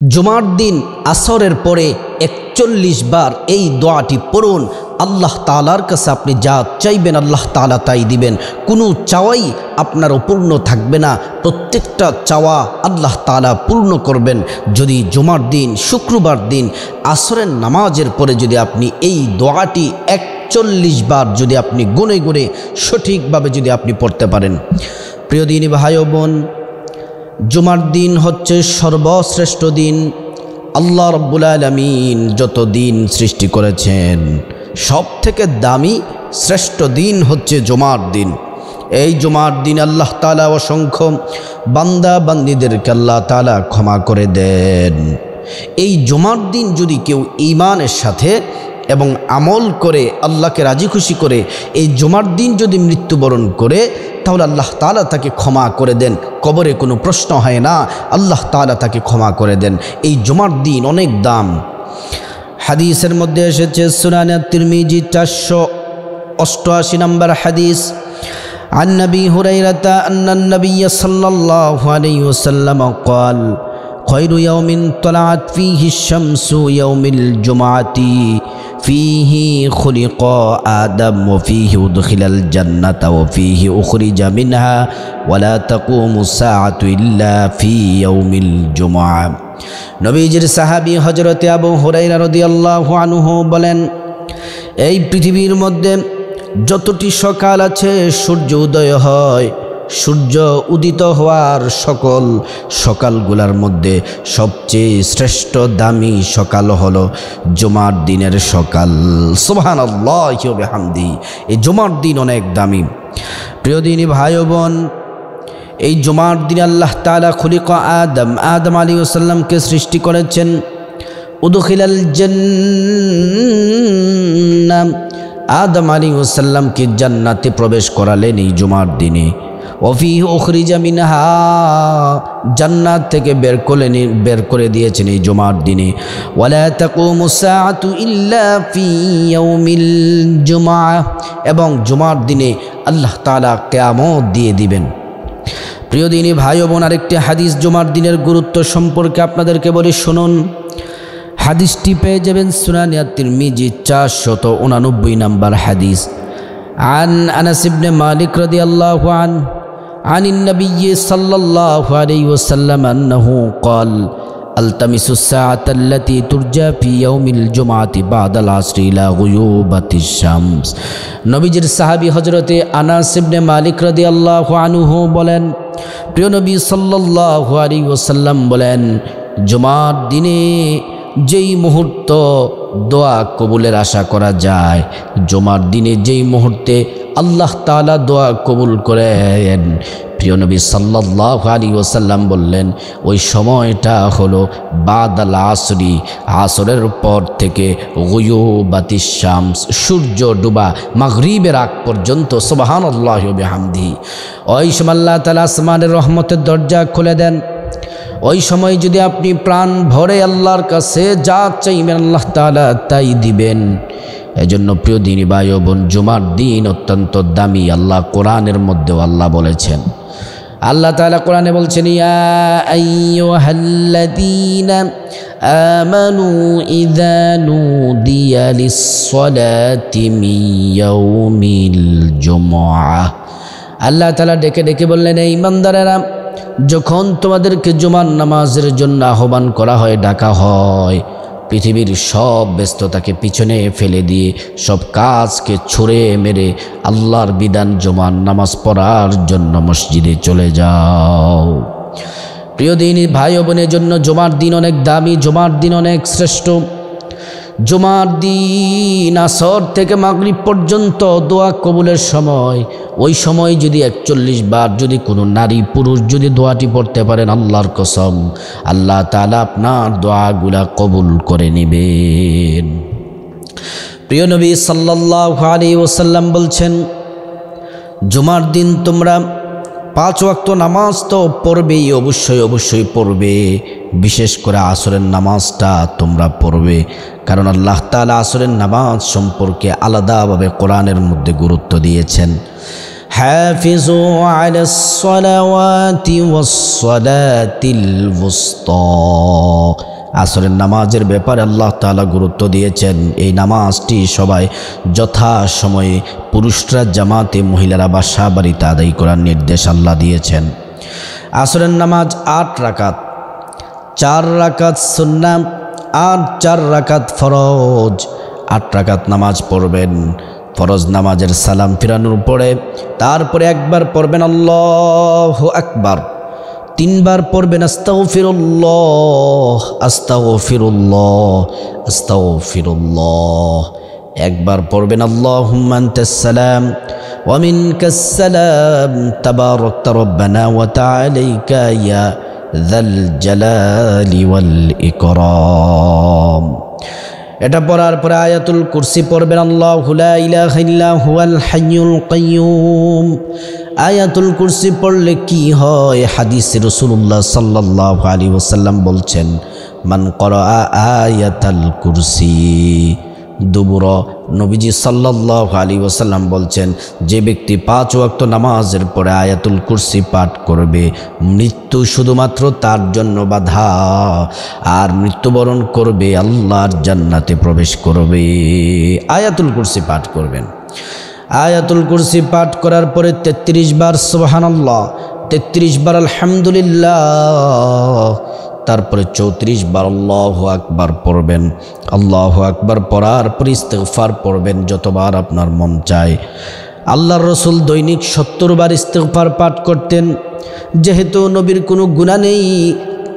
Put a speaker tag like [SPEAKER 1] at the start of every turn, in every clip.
[SPEAKER 1] জুমার দিন আসরের পরে ৪১ বার এই দোয়াটি পড়ুন। আল্লাহ তাআলার কাছে আপনি যা চাইবেন আল্লাহ তাআলা তাই দিবেন। কোনো চাওয়াই আপনার অপূর্ণ থাকবে না, প্রত্যেকটা চাওয়া আল্লাহ তাআলা পূর্ণ করবেন। যদি জুমার দিন শুক্রবার দিন আসরের নামাজের পরে যদি আপনি এই দোয়াটি ৪১ বার যদি আপনি গুনে গুনে সঠিকভাবে যদি আপনি পড়তে পারেন। প্রিয় দিনী ভাই ও বোন, জুমার দিন হচ্ছে সর্বশ্রেষ্ঠ দিন। আল্লাহ রাব্বুল আলামিন যত দিন সৃষ্টি করেছেন সব থেকে দামি শ্রেষ্ঠ দিন হচ্ছে জুমার দিন। এই জুমার দিন আল্লাহ তাআলা অসংখ্য বান্দা বান্দীদেরকে আল্লাহ তাআলা ক্ষমা করে দেন। এই জুমার দিন যদি কেউ ঈমানের সাথে এবং আমল করে আল্লাহকে রাজি খুশি করে এই জুমার দিন যদি মৃত্যুবরণ করে তাহলে আল্লাহ তাআলা তাকে ক্ষমা করে দেন। কবরে কোনো প্রশ্ন হয় না, আল্লাহ তাআলা তাকে ক্ষমা করে দেন। এই জুমার দিন অনেক দাম। হাদিসের মধ্যে এসেছে সুনান তিরমিজি ৪৮৮ নম্বর হাদিস, عن أبي هريرة أن النبي صلى الله عليه وسلم قال خير يوم طلعت فيه الشمس يوم الجمعة فيه خلق آدم وفيه أدخل الجنة وفيه أخرج منها ولا تقوم الساعة إلا في يوم الجمعة। নবীজির সাহাবী হযরত আবু হুরায়রা রাদিয়াল্লাহু আনহু বলেন, এই পৃথিবীর মধ্যে যতটি সকাল আছে সূর্য উদয় হয়, সূর্য উদিত হওয়ার সকল সকালগুলোর মধ্যে সবচেয়ে শ্রেষ্ঠ দামি সকাল হলো জুমার দিনের সকাল। সুবহানাল্লাহি ওয়া বিহামদি। এই জুমার দিন অনেক দামি। প্রিয় দিনী ভাই ও বোন, এই জুমার দিন আল্লাহ তাআলা খুলিকা আদম আলাইহিস সালামকে সৃষ্টি করেছেন। উদখিলাল জান্নাহ, আদম আলাইহিস সালামকে জান্নাতে প্রবেশ করালেন এই জুমার দিনে। ওয়াফিহি উখরিজা মিনহা, জান্নাত থেকে বের করে দিয়েছেন এই জুমার দিনে। ওয়ালা তাকুমুস সাআতু ইল্লা ফি ইয়াউমিল জুমআহ, এবং জুমার দিনে আল্লাহ তাআলা কিয়ামত দিয়ে দিবেন। প্রিয় দিনী ভাই ও বোন, আরেকটি হাদিস জুমার দিনের গুরুত্ব সম্পর্কে আপনাদেরকে বলি, শুনুন। হাদিসটি পেয়ে যাবেন সুনান তিরমিজি ৪৮৯ নম্বর হাদিস। عن أنس بن مالك رضي الله عنه عن النبي صلى الله عليه وسلم أنه قال التمس الساعة التي ترجى في يوم الجمعة بعد العصر إلى غيوبة الشمس। নবীজির সাহাবী হযরতে আনাস ইবনে মালিক রাদিয়াল্লাহু আনহু বলেন, প্রিয় নবী সাল্লাল্লাহু আলাইহি ওয়াসাল্লাম বলেন, জুমার দিনে যেই মুহূর্ত দোয়া কবুলের আশা করা যায়, জুমার দিনে যেই মুহূর্তে আল্লাহ তাআলা দোয়া কবুল করেন, প্রিয় নবী সাল্লাল্লাহু আলাইহি ওয়াসাল্লাম বললেন ওই সময়টা হলো বাদাল আসরি, আসরের পর থেকে গুয়ুবাতিশ শামস, সূর্য ডুবা মাগরিবের আগ পর্যন্ত। সুবহানাল্লাহি ওয়া বিহামদিহি। ওই সময় আল্লাহ তাআলা আসমানের রহমতের দরজা খুলে দেন। ওই সময় যদি আপনি প্রাণ ভরে আল্লাহর কাছে যা চাইবেন আল্লাহ তাআলা তাই দিবেন। এজন্য প্রিয় দিনী ভাই ও বোন, জুমার দিন অত্যন্ত দামি। আল্লাহ কোরআনের মধ্যেও আল্লাহ বলেছেন, আল্লাহ তাআলা কোরআনে বলছেন, ইয়া আইয়ুহাল্লাযীনা আমানু ইযা নুদিয়া লিস-সালাতি মিন ইয়াউমিল জুমআহ। আল্লাহ তাআলা ডেকে ডেকে বললেন, এই ইমানদারেরা, যখন তোমাদেরকে জুমার নামাজের জন্য আহ্বান করা হয়, ডাকা হয়, পৃথিবীর সব ব্যস্ততাকে পিছনে ফেলে দিয়ে সব কাজকে ছুঁড়ে মেরে আল্লাহর বিধান জুমার নামাজ পড়ার জন্য মসজিদে চলে যাও। প্রিয় দিনী ভাই ও বোনের জন্য জুমার দিন অনেক দামি, জুমার দিন অনেক শ্রেষ্ঠ। জুমার দিন আসর থেকে মাগরিব পর্যন্ত দোয়া কবুলের সময়, ওই সময় যদি ৪১ বার যদি কোনো নারী পুরুষ যদি দোয়াটি পড়তে পারেন, আল্লাহর কসম আল্লাহ তাআলা আপনার দোয়াগুলা কবুল করে নেবেন। প্রিয় নবী সাল্লাল্লাহু আলাইহি ওয়াসাল্লাম বলছেন, জুমার দিন তোমরা ৫ ওয়াক্ত নামাজ তো পড়বেই, অবশ্যই পড়বে। বিশেষ করে আসরের নামাজটা তোমরা পড়বে, কারণ আল্লাহ তাআলা আসরের নামাজ সম্পর্কে আলাদাভাবে কোরআনের মধ্যে গুরুত্ব দিয়েছেন। হাফিজু আলাস সালাওয়াতি ওয়াস সালাতিল ওয়ুসতা। আসরের নামাজের ব্যাপারে আল্লাহ তাআলা গুরুত্ব দিয়েছেন। এই নামাজটি সবাই যথাসময়ে পুরুষরা জামাতে, মহিলারা বাসা বাড়িতে আদায় করার নির্দেশ আল্লাহ দিয়েছেন। আসরের নামাজ 8 রাকাত, 4 রাকাত সুন্নাহ আর 4 রাকাত ফরজ। 8 রাকাত নামাজ পড়বেন। ফরজ নামাজের সালাম ফিরানোর পরে তারপরে একবার পড়বেন আল্লাহু আকবার, 3 বার পড়বেন আস্তাগফিরুল্লাহ আস্তাগফিরুল্লাহ আস্তাগফিরুল্লাহ, একবার পড়বেন আল্লাহুম্মা আনতাস সালাম ওয়া মিনকাস সালাম তাবারাকতা রব্বানা ওয়া তাআলাইকা ইয়া যাল জালালি ওয়াল ইকরাম। এটা পড়ার পরে আয়াতুল কুরসি পড়বেন আল্লাহু লা ইলাহা ইল্লা হুয়াল হাইয়ুল কাইয়্যুম। আয়াতুল কুরসি পড়লে কি হয়? হাদিসে রাসূলুল্লাহ সাল্লাল্লাহু আলাইহি ওয়াসাল্লাম বলছেন, মান ক্বারাআ আয়াতাল কুরসি দুবুরা। নবীজি সাল্লাল্লাহু আলাইহি ওয়াসাল্লাম বলছেন, যে ব্যক্তি 5 ওয়াক্ত নামাজের পরে আয়াতুল কুরসি পাঠ করবে, মৃত্যু শুধুমাত্র তার জন্য বাধা, আর মৃত্যুবরণ করবে আল্লাহর জান্নাতে প্রবেশ করবে। আয়াতুল কুরসি পাঠ করবেন। আয়াতুল কুরসি পাঠ করার পরে 33 বার সুবহানাল্লাহ, 33 বার আলহামদুলিল্লাহ, তারপরে 34 বার আল্লাহু আকবার পড়বেন। আল্লাহু আকবার পড়ার পর ইস্তিগফার পড়বেন যতবার আপনার মন চায়। আল্লাহর রাসূল দৈনিক 70 বার ইস্তিগফার পাঠ করতেন। যেহেতু নবীর কোনো গুনাহ নেই,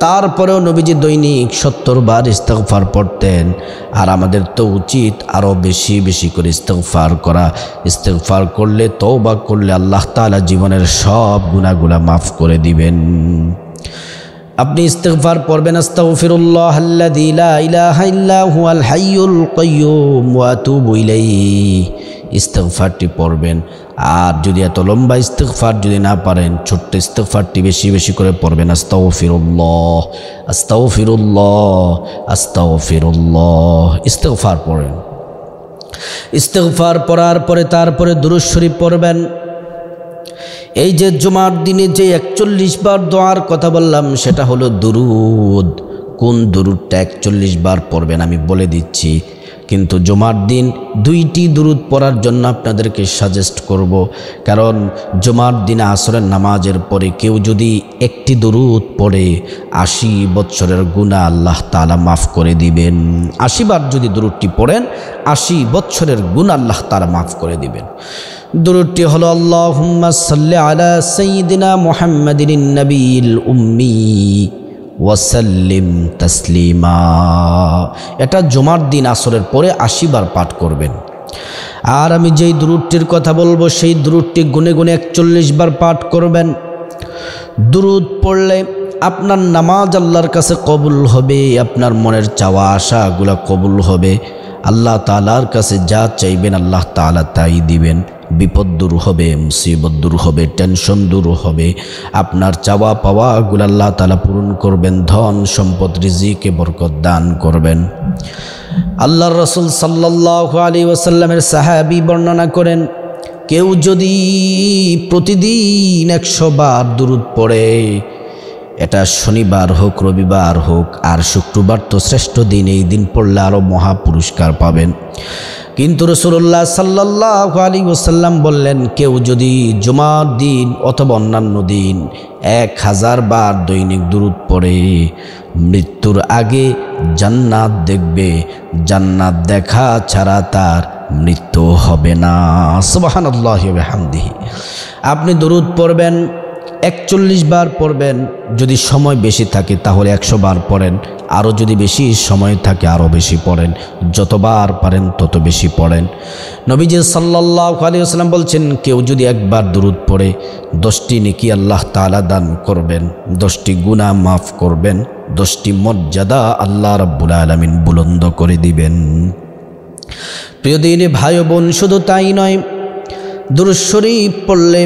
[SPEAKER 1] তারপরেও নবীজি দৈনিক 70 বার ইস্তিগফার পড়তেন। আর আমাদের তো উচিত আরও বেশি বেশি করে ইস্তিগফার করা। ইস্তিগফার করলে, তওবা করলে আল্লাহ তাআলা জীবনের সব গুনাহগুলো মাফ করে দিবেন। আপনি ইস্তিগফার পড়বেন, আস্তাগফিরুল্লাহাল্লাযী লা ইলাহা ইল্লা হুয়াল হাইয়ুল কাইয়্যুম ওয়া আতুবু ইলাইহি। ইস্তিগফারটি পড়বেন। আর যদি এত লম্বা ইস্তিগফার যদি না পারেন, ছোট্ট ইস্তিগফারটি বেশি বেশি করে পড়বেন, আস্তাগফিরুল্লাহ আস্তাগফিরুল্লাহ আস্তাগফিরুল্লাহ। ইস্তিগফার পড়েন। ইস্তিগফার পড়ার পরে তারপরে দুরূদ শরীফ পড়বেন। এই যে জুমার দিনে যে 41 বার দোয়ার কথা বললাম, সেটা হলো দুরুদ। কোন দুরুদটা 41 বার পড়বেন আমি বলে দিচ্ছি, কিন্তু জুমার দিন 2টি দুরুদ পড়ার জন্য আপনাদেরকে সাজেস্ট করব। কারণ জুমার দিনে আসরের নামাজের পরে কেউ যদি একটি দুরুদ পড়ে, 80 বছরের গুনাহ আল্লাহ তাআলা মাফ করে দিবেন। 80 বার যদি দুরুদটি পড়েন, 80 বছরের গুনাহ আল্লাহ তাআলা মাফ করে দিবেন। দুরুদটি হলো আল্লাহুম্মা সাল্লি আলা সাইয়্যিদিনা মুহাম্মাদিন নবিয়্যিল উম্মি ওয়া সাল্লিম তাসলিমা। এটা জুমার দিন আসরের পরে 80 বার পাঠ করবেন। আর আমি যেই দুরুদটির কথা বলবো, সেই দুরুদটি গুনে গুনে 41 বার পাঠ করবেন। দুরুদ পড়লে আপনার নামাজ আল্লাহর কাছে কবুল হবে, আপনার মনের চাওয়া আশাগুলো কবুল হবে। আল্লাহ তাআলার কাছে যা চাইবেন আল্লাহ তাআলা তাই দিবেন। বিপদ দূর হবে, মুসিবত দূর হবে, টেনশন দূর হবে। আপনার চাওয়া পাওয়াগুলো আল্লাহ তাআলা পূরণ করবেন। ধন সম্পদ রিজিকে বরকত দান করবেন। আল্লাহর রাসূল সাল্লাল্লাহু আলাইহি ওয়াসাল্লামের সাহাবী বর্ণনা করেন, কেউ যদি প্রতিদিন 100 বার দুরূদ পড়ে, এটা শনিবার হোক, রবিবার হোক, আর শুক্রবার তো শ্রেষ্ঠ দিন, এই দিন পড়লে আরও মহা পুরস্কার পাবেন। কিন্তু রাসূলুল্লাহ সাল্লাল্লাহু আলাইহি ওয়াসাল্লাম বললেন, কেউ যদি জুমার দিন অথবা অন্যান্য দিন 1000 বার দৈনিক দুরূদ পড়ে, মৃত্যুর আগে জান্নাত দেখবে। জান্নাত দেখা ছাড়া তার মৃত্যু হবে না। সুবহানাল্লাহি ওয়া বিহামদিহি। আপনি দুরূদ পড়বেন, 41 বার পড়বেন। যদি সময় বেশি থাকে তাহলে 100 বার পড়েন, আরও যদি বেশি সময় থাকে আরও বেশি পড়েন। যতবার পারেন তত বেশি পড়েন। নবীজি সাল্লাল্লাহু আলাইহি ওয়াসাল্লাম বলছেন, কেউ যদি একবার দুরূদ পড়ে 10টি নেকি আল্লাহ তাআলা দান করবেন, 10টি গুনাহ মাফ করবেন, 10টি মর্যাদা আল্লাহ রাব্বুল আলামিন বুলন্দ করে দিবেন। প্রিয় দিনী ভাই বোন, শুধু তাই নয়, দুরূদ শরীফ পড়লে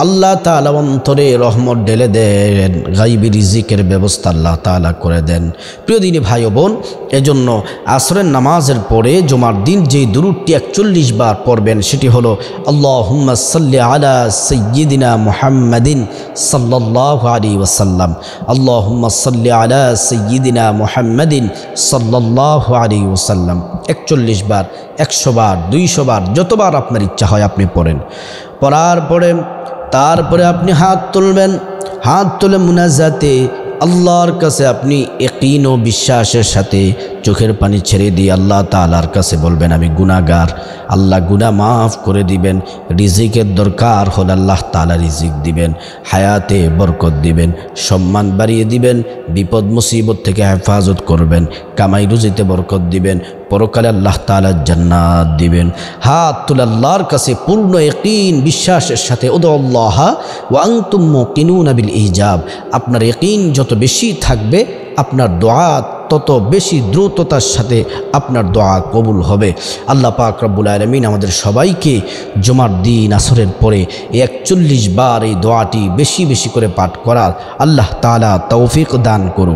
[SPEAKER 1] আল্লাহ তাআলা অন্তরে রহমত ঢেলে দেন, গাইবি রিজিকের ব্যবস্থা আল্লাহ তাআলা করে দেন। প্রিয় দিনী ভাই ও বোন, এজন্য আসরের নামাজের পরে জুমার দিন যেই দুরূদটি 41 বার পড়বেন সেটি হলো আল্লাহুম্মা সাল্লি আলা সাইয়্যিদিনা মুহাম্মাদিন সাল্লাল্লাহু আলাইহি ওয়াসাল্লাম, আল্লাহুম্মা সাল্লি আলা সাইয়্যিদিনা মুহাম্মাদিন সাল্লাল্লাহু আলাইহি ওয়াসাল্লাম। 41 বার, 100 বার, 200 বার, যতবার আপনার ইচ্ছা হয় আপনি পড়েন। পড়ার পরে তারপরে আপনি হাত তুলবেন, হাত তুলে মুনাজাতে আল্লাহর কাছে আপনি ইয়াকিন ও বিশ্বাসের সাথে চোখের পানি ছেড়ে দিয়ে আল্লাহ তাআলার কাছে বলবেন আমি গুনাহগার, আল্লাহ গুনাহ মাফ করে দিবেন। রিজিকের দরকার হলে আল্লাহ তাআলা রিজিক দিবেন, হায়াতে বরকত দিবেন, সম্মান বাড়িয়ে দিবেন, বিপদ মুসিবত থেকে হেফাজত করবেন, কামাই রুজিতে বরকত দিবেন, পরকালে আল্লাহ তাআলা জান্নাত দিবেন। হাত তুলে আল্লাহর কাছে পূর্ণ ইয়াকিন বিশ্বাসের সাথে উদুল্লাহ ওয়া আনতুম মুকিনুনা বিল ইজাব। আপনার ইয়াকিন যত বেশি থাকবে আপনার দোয়া তত বেশি দ্রুততার সাথে আপনার দোয়া কবুল হবে। আল্লাহ পাক রব্বুল আলামিন আমাদের সবাইকে জুমার দিন আসরের পরে 41 বার এই দোয়াটি বেশি বেশি করে পাঠ করার আল্লাহ তাআলা তৌফিক দান করুন।